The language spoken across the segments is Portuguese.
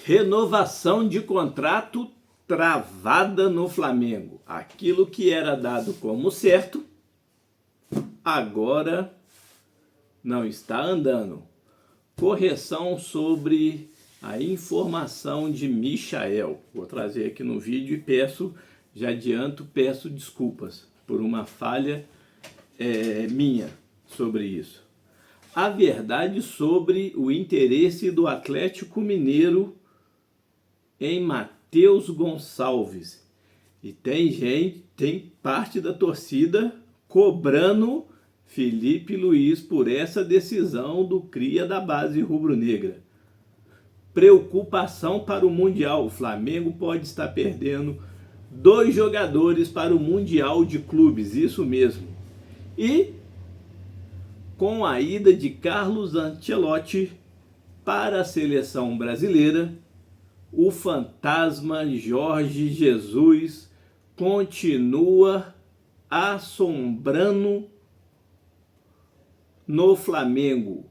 Renovação de contrato travada no Flamengo. Aquilo que era dado como certo, agora não está andando. Correção sobre a informação de Michael. Vou trazer aqui no vídeo e já adianto, peço desculpas por uma falha minha sobre isso. A verdade sobre o interesse do Atlético Mineiro em Matheus Gonçalves. E tem parte da torcida cobrando Felipe Luiz por essa decisão do cria da base rubro-negra. Preocupação para o Mundial. O Flamengo pode estar perdendo 2 jogadores para o Mundial de Clubes, isso mesmo. E com a ida de Carlos Ancelotti para a seleção brasileira, o fantasma Jorge Jesus continua assombrando no Flamengo.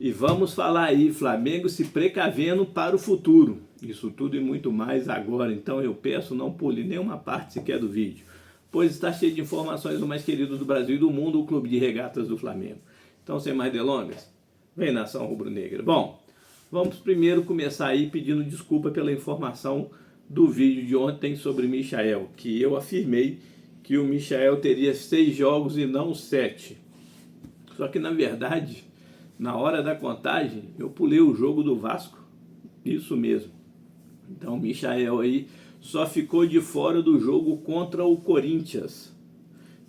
E vamos falar aí, Flamengo se precavendo para o futuro. Isso tudo e muito mais agora. Então eu peço, não pule nenhuma parte sequer do vídeo, pois está cheio de informações do mais querido do Brasil e do mundo, o Clube de Regatas do Flamengo. Então, sem mais delongas, vem nação rubro-negra. Bom, vamos primeiro começar aí pedindo desculpa pela informação do vídeo de ontem sobre Michael, que eu afirmei que o Michael teria 6 jogos e não 7. Só que, na verdade, na hora da contagem, eu pulei o jogo do Vasco. Isso mesmo. Então, o Michael aí só ficou de fora do jogo contra o Corinthians,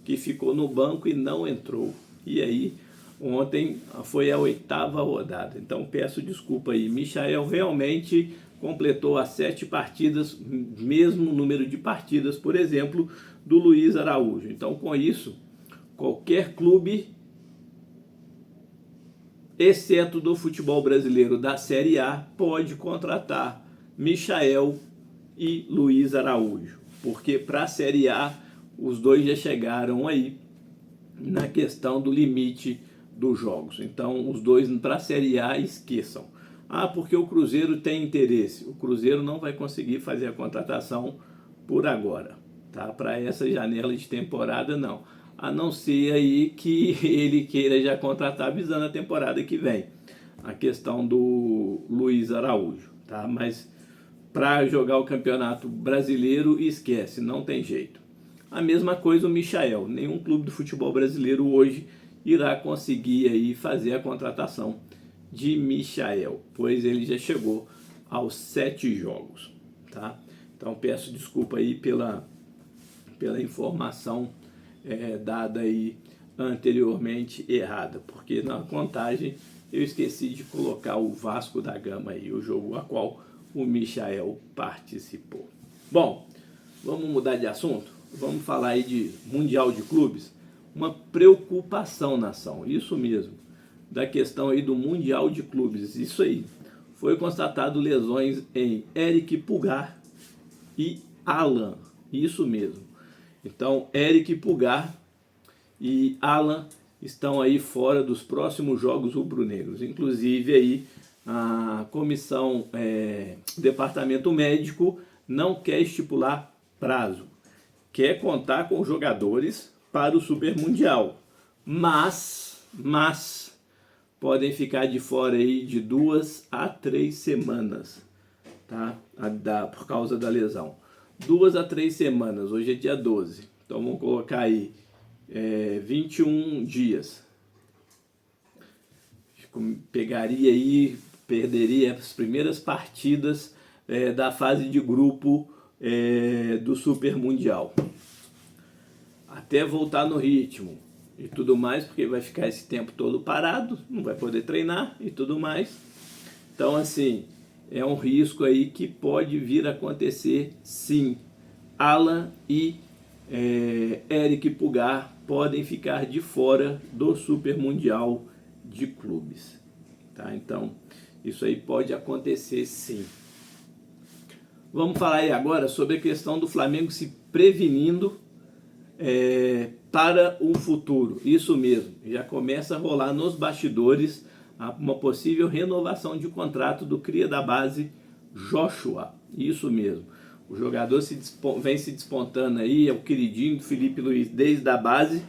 que ficou no banco e não entrou. E aí, ontem foi a 8ª rodada. Então, peço desculpa aí. Michael realmente completou as 7 partidas, mesmo número de partidas, por exemplo, do Luiz Araújo. Então, com isso, qualquer clube, exceto do futebol brasileiro da Série A, pode contratar Michael e Luiz Araújo, porque para a Série A os dois já chegaram aí na questão do limite dos jogos. Então os dois para a Série A esqueçam. Porque o Cruzeiro tem interesse. O Cruzeiro não vai conseguir fazer a contratação por agora, tá? Para essa janela de temporada não. A não ser aí que ele queira já contratar visando a temporada que vem. A questão do Luiz Araújo, tá? Mas para jogar o Campeonato Brasileiro, esquece, não tem jeito. A mesma coisa o Michael. Nenhum clube do futebol brasileiro hoje irá conseguir aí fazer a contratação de Michael, pois ele já chegou aos 7 jogos, tá? Então peço desculpa aí pela informação dada aí anteriormente errada, porque na contagem eu esqueci de colocar o Vasco da Gama aí, o jogo a qual o Michael participou. Bom, vamos mudar de assunto? Vamos falar aí de Mundial de Clubes. Uma preocupação, nação, isso mesmo, da questão aí do Mundial de Clubes. Isso aí, foi constatado lesões em Eric Pulgar e Alan, isso mesmo. Então, Eric Pulgar e Alan estão aí fora dos próximos jogos rubro-negros. Inclusive aí a comissão, departamento médico não quer estipular prazo, quer contar com jogadores para o Super Mundial, mas podem ficar de fora aí de 2 a 3 semanas, tá? Por causa da lesão. 2 a 3 semanas, hoje é dia 12, então vamos colocar aí 21 dias. Perderia as primeiras partidas da fase de grupo do Super Mundial. Até voltar no ritmo e tudo mais, porque vai ficar esse tempo todo parado, não vai poder treinar e tudo mais. Então, assim, é um risco aí que pode vir a acontecer, sim. Alan e Eric Pulgar podem ficar de fora do Super Mundial de Clubes, tá? Então, isso aí pode acontecer, sim. Vamos falar aí agora sobre a questão do Flamengo se prevenindo para o futuro. Isso mesmo, já começa a rolar nos bastidores uma possível renovação de contrato do cria da base Joshua. Isso mesmo. O jogador vem se despontando aí, é o queridinho do Felipe Luiz desde a base,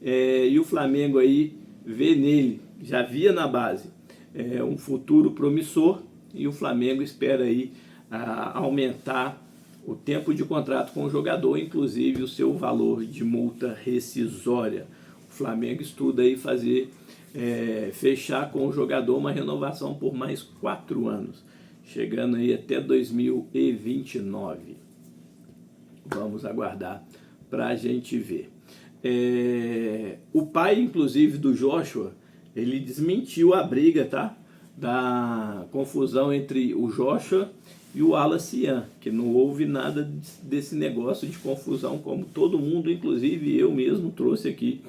e o Flamengo aí vê nele, já via na base, um futuro promissor, e o Flamengo espera aí aumentar o tempo de contrato com o jogador, inclusive o seu valor de multa rescisória. O Flamengo estuda aí fechar com o jogador uma renovação por mais 4 anos, chegando aí até 2029. Vamos aguardar para a gente ver. O pai, inclusive, do Joshua, ele desmentiu a briga, tá? Da confusão entre o Joshua e o Wallace Ian, que não houve nada desse negócio de confusão, como todo mundo, inclusive eu mesmo, trouxe aqui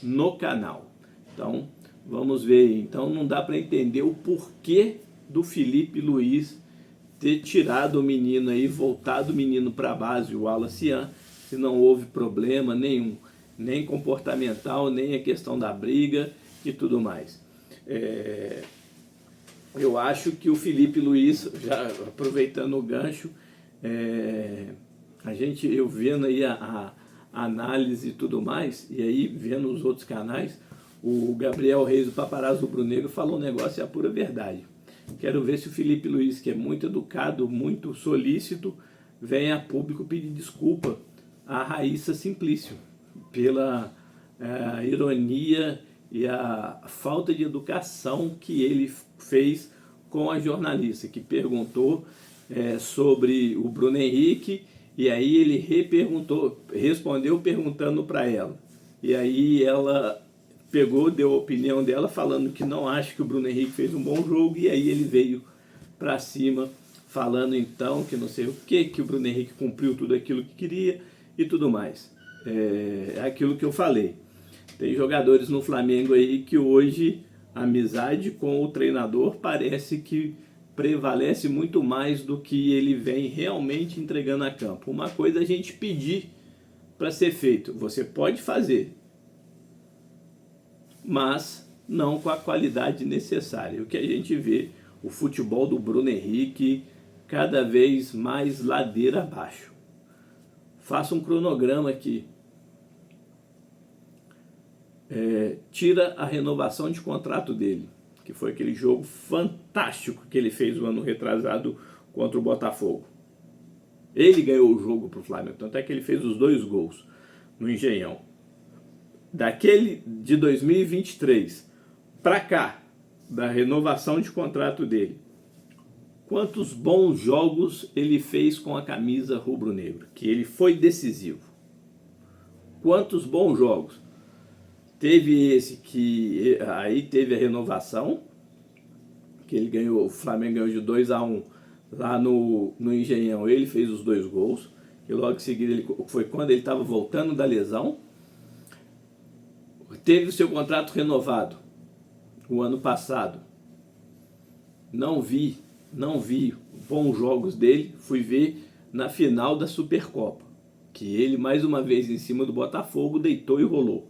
no canal. Então, vamos ver. Então, não dá para entender o porquê do Felipe Luiz ter tirado o menino aí, voltado o menino para a base, o Wallace Ian, se não houve problema nenhum, nem comportamental, nem a questão da briga e tudo mais. Eu acho que o Felipe Luiz, já aproveitando o gancho, eu vendo aí a análise e tudo mais, e aí vendo os outros canais, o Gabriel Reis, do Paparazzo Rubro-Negro, falou um negócio, é a pura verdade. Quero ver se o Felipe Luiz, que é muito educado, muito solícito, vem a público pedir desculpa a Raíssa Simplício pela ironia e a falta de educação que ele fez com a jornalista, que perguntou sobre o Bruno Henrique, e aí ele respondeu perguntando para ela. E aí ela deu a opinião dela, falando que não acha que o Bruno Henrique fez um bom jogo, e aí ele veio para cima, falando então que não sei o que o Bruno Henrique cumpriu tudo aquilo que queria e tudo mais. É aquilo que eu falei. Tem jogadores no Flamengo aí que hoje a amizade com o treinador parece que prevalece muito mais do que ele vem realmente entregando a campo. Uma coisa é a gente pedir para ser feito, você pode fazer, mas não com a qualidade necessária. O que a gente vê, o futebol do Bruno Henrique cada vez mais ladeira abaixo. Faça um cronograma aqui. Tira a renovação de contrato dele, que foi aquele jogo fantástico que ele fez o ano retrasado contra o Botafogo. Ele ganhou o jogo para o Flamengo, tanto é que ele fez os 2 gols no Engenhão. Daquele de 2023 para cá, da renovação de contrato dele, quantos bons jogos ele fez com a camisa rubro-negra, que ele foi decisivo. Quantos bons jogos. Teve esse que aí teve a renovação, que ele ganhou, o Flamengo ganhou de 2-1 lá no Engenhão, ele fez os 2 gols, e logo em seguida foi quando ele estava voltando da lesão. Teve o seu contrato renovado o ano passado. Não vi bons jogos dele, fui ver na final da Supercopa, que ele mais uma vez em cima do Botafogo deitou e rolou.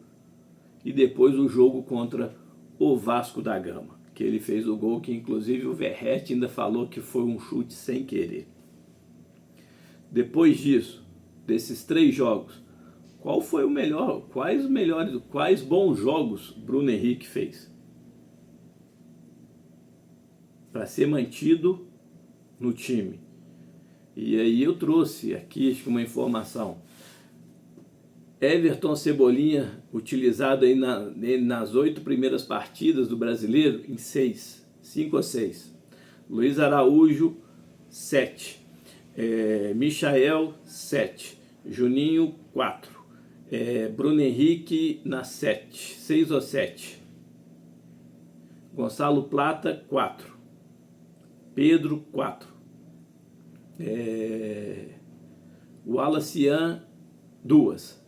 E depois o jogo contra o Vasco da Gama, que ele fez o gol, que inclusive o Verratti ainda falou que foi um chute sem querer. Depois disso, desses 3 jogos, qual foi o melhor, quais bons jogos Bruno Henrique fez? Para ser mantido no time. E aí eu trouxe aqui acho que uma informação. Everton Cebolinha, utilizado aí nas 8 primeiras partidas do Brasileiro, em 5 ou 6. Luiz Araújo, 7. Michael, 7. Juninho, 4. Bruno Henrique, na 7. 6 ou 7. Gonçalo Plata, 4. Pedro, 4. Wallace Ian, 2.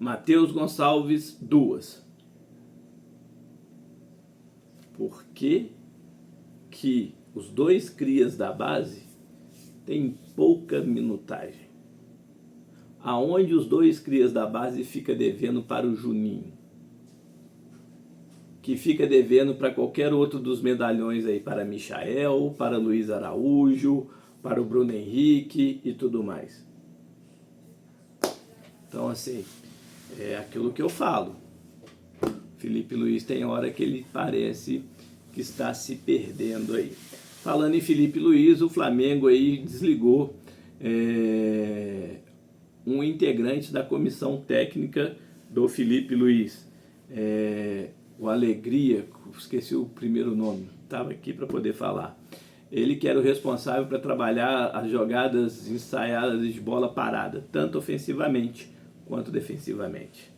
Matheus Gonçalves, 2. Por que os 2 crias da base têm pouca minutagem? Aonde os 2 crias da base fica devendo para o Juninho? que fica devendo para qualquer outro dos medalhões aí, para Michael, para Luiz Araújo, para o Bruno Henrique e tudo mais. Então, assim, é aquilo que eu falo. Felipe Luiz tem hora que ele parece que está se perdendo aí. Falando em Felipe Luiz, o Flamengo aí desligou um integrante da comissão técnica do Felipe Luiz. O Alegria, esqueci o primeiro nome, estava aqui para poder falar. Ele que era o responsável para trabalhar as jogadas ensaiadas de bola parada, tanto ofensivamente quanto defensivamente.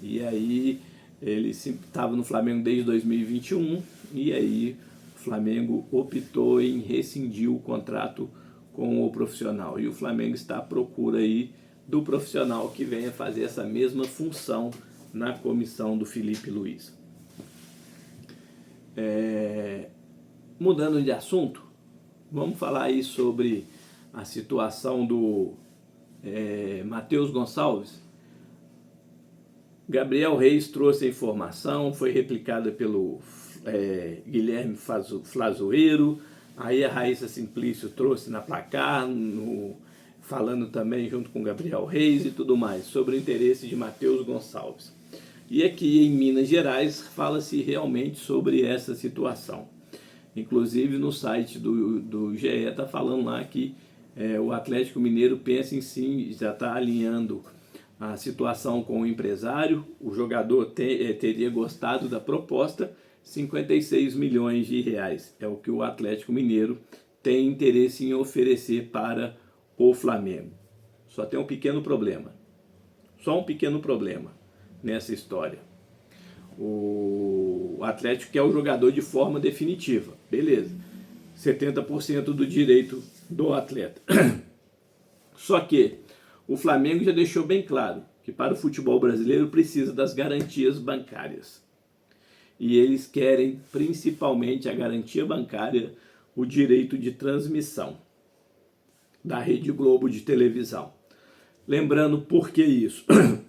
E aí ele estava no Flamengo desde 2021 e aí o Flamengo optou em rescindir o contrato com o profissional. E o Flamengo está à procura aí do profissional que venha fazer essa mesma função na comissão do Felipe Luiz. Mudando de assunto, vamos falar aí sobre a situação do Matheus Gonçalves. Gabriel Reis trouxe a informação, foi replicada pelo Guilherme Flazoeiro, aí a Raíssa Simplício trouxe na Placar, falando também junto com Gabriel Reis e tudo mais, sobre o interesse de Matheus Gonçalves. E aqui em Minas Gerais fala-se realmente sobre essa situação. Inclusive no site do GE está falando lá que o Atlético Mineiro pensa em sim, já está alinhando a situação com o empresário. O jogador teria gostado da proposta, 56 milhões de reais. É o que o Atlético Mineiro tem interesse em oferecer para o Flamengo. Só tem um pequeno problema. Só um pequeno problema nessa história. O Atlético quer o jogador de forma definitiva. Beleza. 70% do direito do atleta. Só que o Flamengo já deixou bem claro que para o futebol brasileiro precisa das garantias bancárias. E eles querem principalmente a garantia bancária, o direito de transmissão da Rede Globo de televisão. Lembrando por que isso.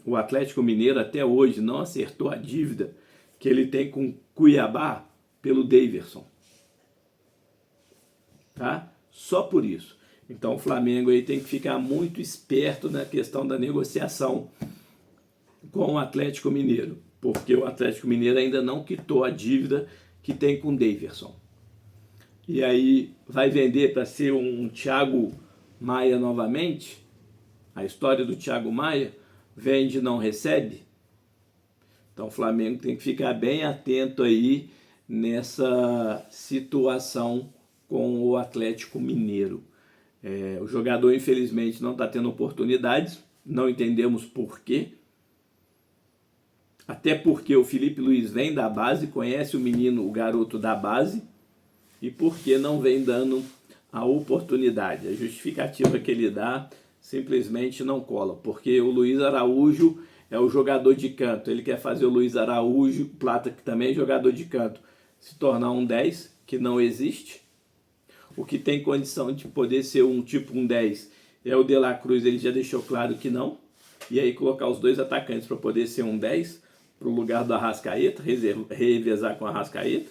O Atlético Mineiro até hoje não acertou a dívida que ele tem com Cuiabá pelo Daverson. Tá? Só por isso. Então o Flamengo aí tem que ficar muito esperto na questão da negociação com o Atlético Mineiro, porque o Atlético Mineiro ainda não quitou a dívida que tem com o Daverson. E aí vai vender para ser um Thiago Maia novamente? A história do Thiago Maia, vende, não recebe? Então o Flamengo tem que ficar bem atento aí nessa situação com o Atlético Mineiro. O jogador infelizmente não está tendo oportunidades, não entendemos por quê. Até porque o Felipe Luiz vem da base, conhece o menino, o garoto da base, e porque não vem dando a oportunidade. A justificativa que ele dá simplesmente não cola, porque o Luiz Araújo é o jogador de canto, ele quer fazer o Luiz Araújo, Plata, que também é jogador de canto, se tornar um 10, que não existe. O que tem condição de poder ser um tipo um 10 é o De La Cruz, ele já deixou claro que não. E aí colocar os dois atacantes para poder ser um 10, para o lugar do Arrascaeta, revezar com o Arrascaeta.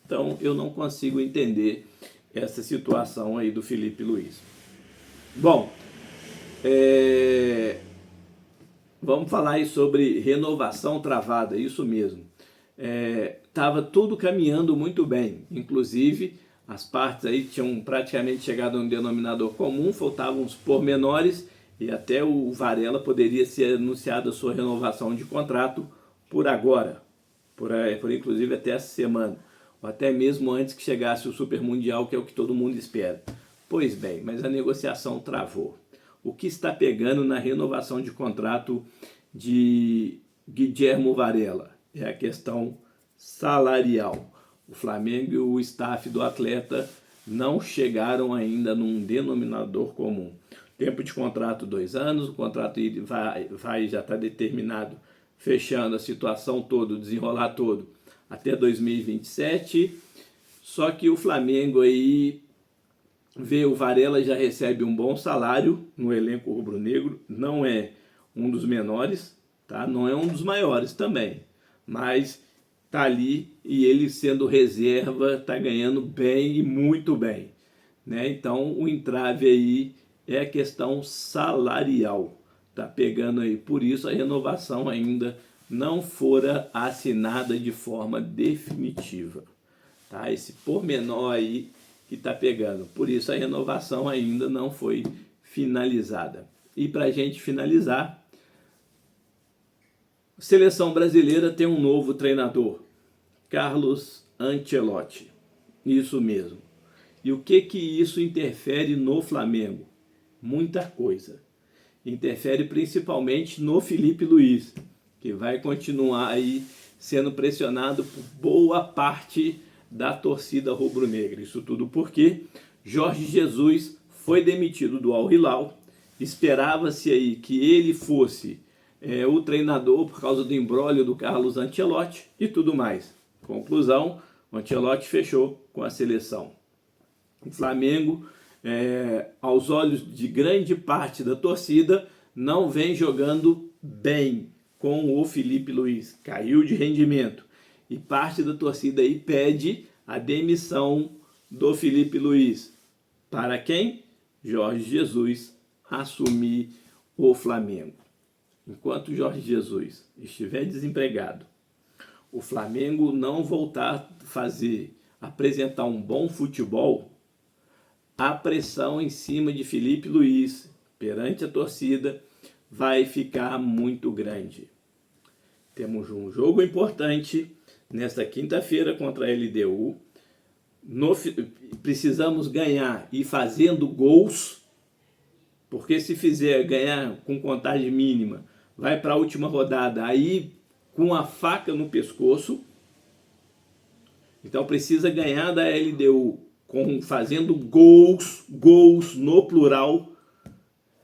Então eu não consigo entender essa situação aí do Felipe Luiz. Bom, vamos falar aí sobre renovação travada, isso mesmo. Estava tudo caminhando muito bem, inclusive as partes aí tinham praticamente chegado a um denominador comum, faltavam uns pormenores e até o Varela poderia ser anunciado a sua renovação de contrato por agora, por inclusive até essa semana, ou até mesmo antes que chegasse o Super Mundial, que é o que todo mundo espera. Pois bem, mas a negociação travou. O que está pegando na renovação de contrato de Guilherme Varela é a questão salarial. O Flamengo e o staff do atleta não chegaram ainda num denominador comum. Tempo de contrato 2 anos, o contrato vai já está determinado, fechando a situação toda, o desenrolar todo, até 2027. Só que o Flamengo aí vê o Varela já recebe um bom salário no elenco rubro-negro, não é um dos menores, tá? Não é um dos maiores também, mas tá ali e ele sendo reserva tá ganhando bem e muito bem, né? Então o entrave aí é a questão salarial, tá pegando aí, por isso a renovação ainda não fora assinada de forma definitiva, tá? Esse pormenor aí que tá pegando, por isso a renovação ainda não foi finalizada. E para a gente finalizar, a seleção brasileira tem um novo treinador, Carlos Ancelotti. Isso mesmo. E o que isso interfere no Flamengo? Muita coisa. Interfere principalmente no Felipe Luiz, que vai continuar aí sendo pressionado por boa parte da torcida rubro-negra. Isso tudo porque Jorge Jesus foi demitido do Al Hilal. Esperava-se aí que ele fosse o treinador por causa do imbróglio do Carlos Ancelotti e tudo mais. Conclusão, o Ancelotti fechou com a seleção. O Flamengo, aos olhos de grande parte da torcida, não vem jogando bem com o Felipe Luiz. Caiu de rendimento. E parte da torcida aí pede a demissão do Felipe Luiz. Para quem? Jorge Jesus assumir o Flamengo. Enquanto Jorge Jesus estiver desempregado, o Flamengo não voltar a apresentar um bom futebol, a pressão em cima de Felipe Luiz perante a torcida vai ficar muito grande. Temos um jogo importante nesta quinta-feira contra a LDU. Precisamos ganhar e fazendo gols, porque se fizer ganhar com contagem mínima, vai para a última rodada aí com a faca no pescoço. Então precisa ganhar da LDU fazendo gols no plural.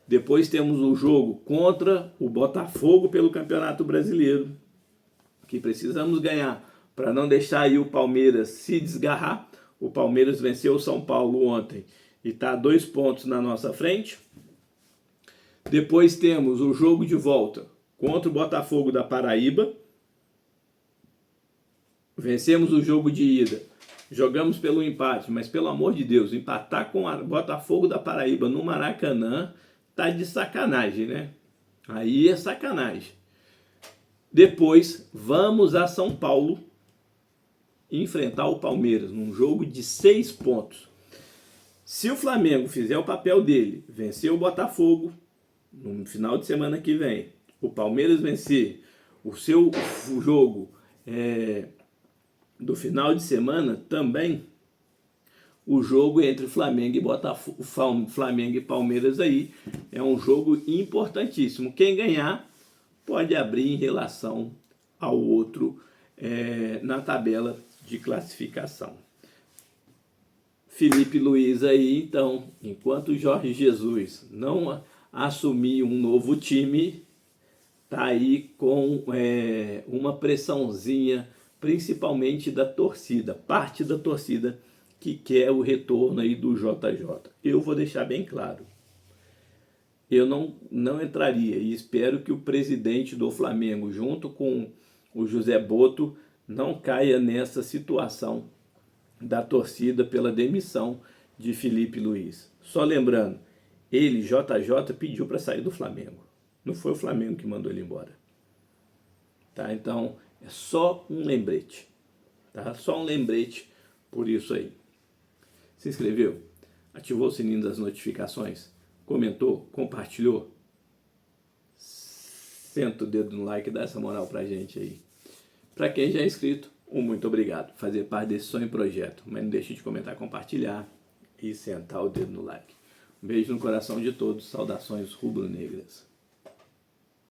Depois temos o jogo contra o Botafogo pelo Campeonato Brasileiro, que precisamos ganhar para não deixar aí o Palmeiras se desgarrar. O Palmeiras venceu o São Paulo ontem e está a 2 pontos na nossa frente. Depois temos o jogo de volta contra o Botafogo da Paraíba. Vencemos o jogo de ida. Jogamos pelo empate, mas pelo amor de Deus, empatar com o Botafogo da Paraíba no Maracanã tá de sacanagem, né? Aí é sacanagem. Depois vamos a São Paulo enfrentar o Palmeiras num jogo de 6 pontos. Se o Flamengo fizer o papel dele, vencer o Botafogo no final de semana que vem, o Palmeiras vencer o seu jogo do final de semana também, o jogo entre Flamengo e Botafogo, Flamengo e Palmeiras aí é um jogo importantíssimo. Quem ganhar pode abrir em relação ao outro na tabela de classificação. Felipe Luiz aí, então, enquanto Jorge Jesus não assumir um novo time, tá aí com uma pressãozinha, principalmente da torcida, parte da torcida que quer o retorno aí do JJ. Eu vou deixar bem claro, eu não entraria, e espero que o presidente do Flamengo, junto com o José Boto, não caia nessa situação da torcida pela demissão de Felipe Luiz. Só lembrando, ele, JJ, pediu para sair do Flamengo. Não foi o Flamengo que mandou ele embora. Tá? Então, é só um lembrete. Tá? Só um lembrete por isso aí. Se inscreveu? Ativou o sininho das notificações? Comentou? Compartilhou? Senta o dedo no like e dá essa moral pra gente aí. Para quem já é inscrito, muito obrigado. Fazer parte desse sonho e projeto. Mas não deixe de comentar, compartilhar e sentar o dedo no like. Um beijo no coração de todos. Saudações rubro-negras.